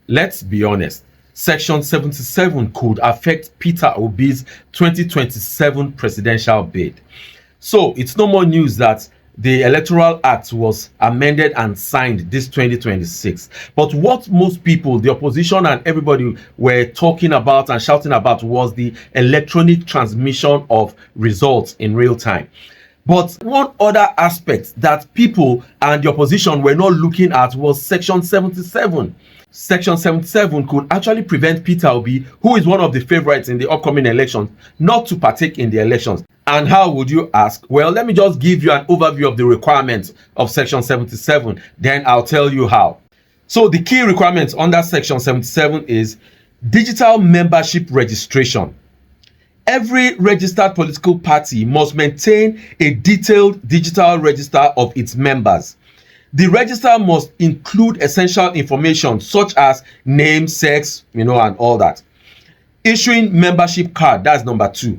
Let's be honest. Section 77 could affect Peter Obi's 2027 presidential bid. So it's no more news that the Electoral Act was amended and signed this 2026. But what most people, the opposition and everybody were talking about and shouting about was the electronic transmission of results in real time. But one other aspect that people and the opposition were not looking at was Section 77. Section 77 could actually prevent Peter Obi, who is one of the favorites in the upcoming elections, not to partake in the elections. And how would you ask? Well, let me just give you an overview of the requirements of Section 77. Then I'll tell you how. So the key requirements under Section 77 is digital membership registration. Every registered political party must maintain a detailed digital register of its members. The register must include essential information such as name, sex, and all that. Issuing membership card, that's number 2.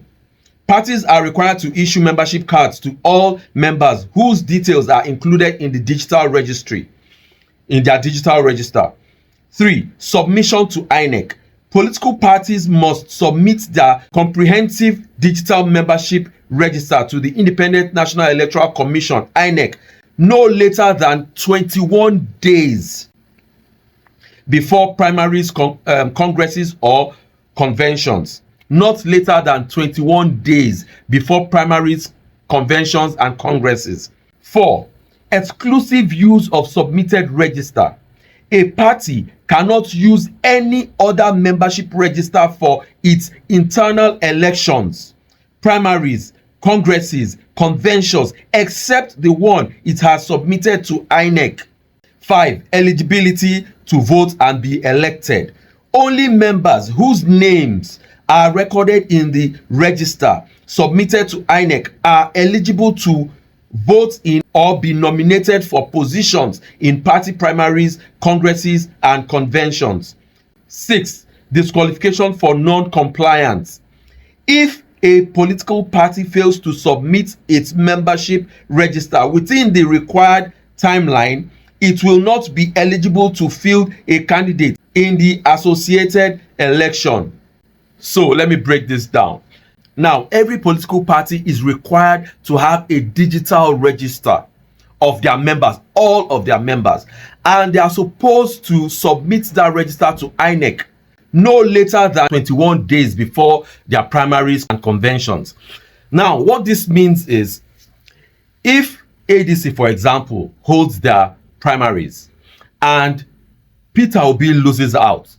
Parties are required to issue membership cards to all members whose details are included in the digital registry, in their digital register. 3. Submission to INEC. Political parties must submit their comprehensive digital membership register to the Independent National Electoral Commission, INEC, no later than 21 days before primaries, congresses, or conventions. Not later than 21 days before primaries, conventions, and congresses. 4. Exclusive use of submitted register. A party cannot use any other membership register for its internal elections, primaries, congresses, conventions, except the one it has submitted to INEC. 5. Eligibility to vote and be elected. Only members whose names are recorded in the register submitted to INEC are eligible to vote in or be nominated for positions in party primaries, congresses, and conventions. 6. Disqualification for non-compliance. If a political party fails to submit its membership register within the required timeline, it will not be eligible to field a candidate in the associated election. So let me break this down. Now, every political party is required to have a digital register of their members, all of their members, and they are supposed to submit that register to INEC no later than 21 days before their primaries and conventions. Now, what this means is, if ADC, for example, holds their primaries and Peter Obi loses out,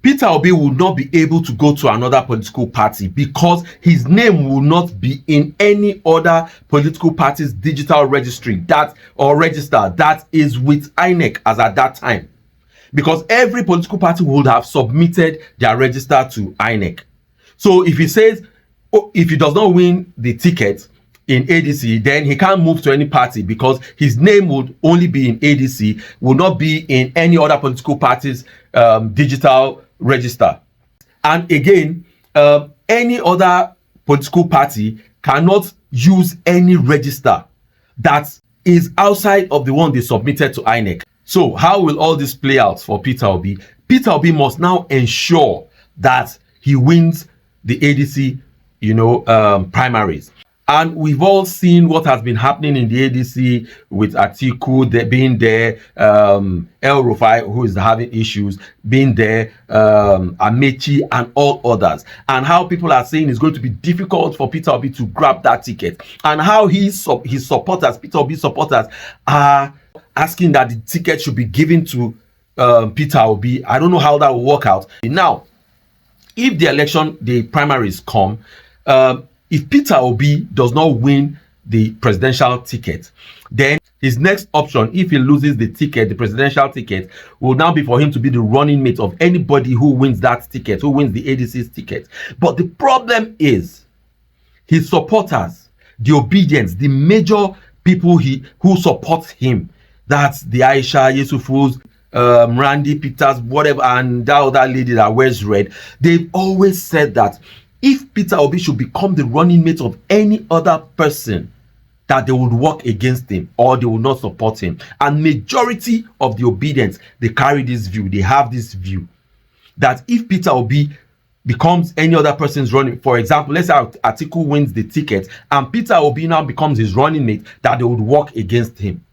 Peter Obi will not be able to go to another political party because his name will not be in any other political party's digital registry register that is with INEC as at that time. Because every political party would have submitted their register to INEC. So if he says, if he does not win the ticket in ADC, then he can't move to any party because his name would only be in ADC, will not be in any other political party's digital register. And again, any other political party cannot use any register that is outside of the one they submitted to INEC. So how will all this play out for Peter Obi? Peter Obi must now ensure that he wins the ADC, primaries. And we've all seen what has been happening in the ADC with Atiku being there, El Rufai, who is having issues, being there, Amechi, and all others. And how people are saying it's going to be difficult for Peter Obi to grab that ticket. And how his supporters, Peter Obi supporters, are asking that the ticket should be given to Peter Obi. I don't know how that will work out. Now, if the primaries come, if Peter Obi does not win the presidential ticket, then his next option, if he loses the ticket, the presidential ticket, will now be for him to be the running mate of anybody who wins that ticket, who wins the ADC's ticket. But the problem is his supporters, the obedience, the major people who support him, that's the Aisha Yusufus, Randy Peters, whatever, and that other lady that wears red, they've always said that if Peter Obi should become the running mate of any other person, that they would work against him or they will not support him. And majority of the obedience, they carry this view, they have this view that if Peter Obi becomes any other person's running, for example, let's say Atiku wins the ticket and Peter Obi now becomes his running mate, that they would work against him.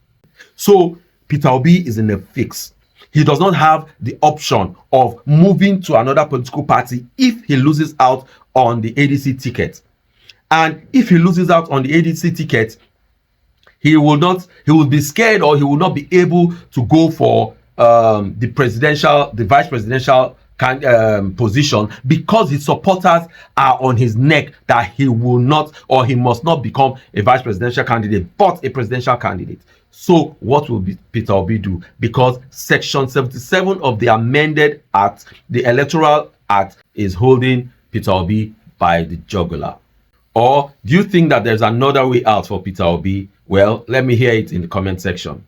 So Peter Obi is in a fix. He does not have the option of moving to another political party if he loses out on the ADC ticket. And if he loses out on the ADC ticket, he will be scared, or he will not be able to go for the vice presidential position, because his supporters are on his neck that he will not, or he must not become a vice presidential candidate, but a presidential candidate. So what will Peter Obi do? Because Section 77 of the amended act, the Electoral Act, is holding Peter Obi by the jugular. Or do you think that there's another way out for Peter Obi? Well, let me hear it in the comment section.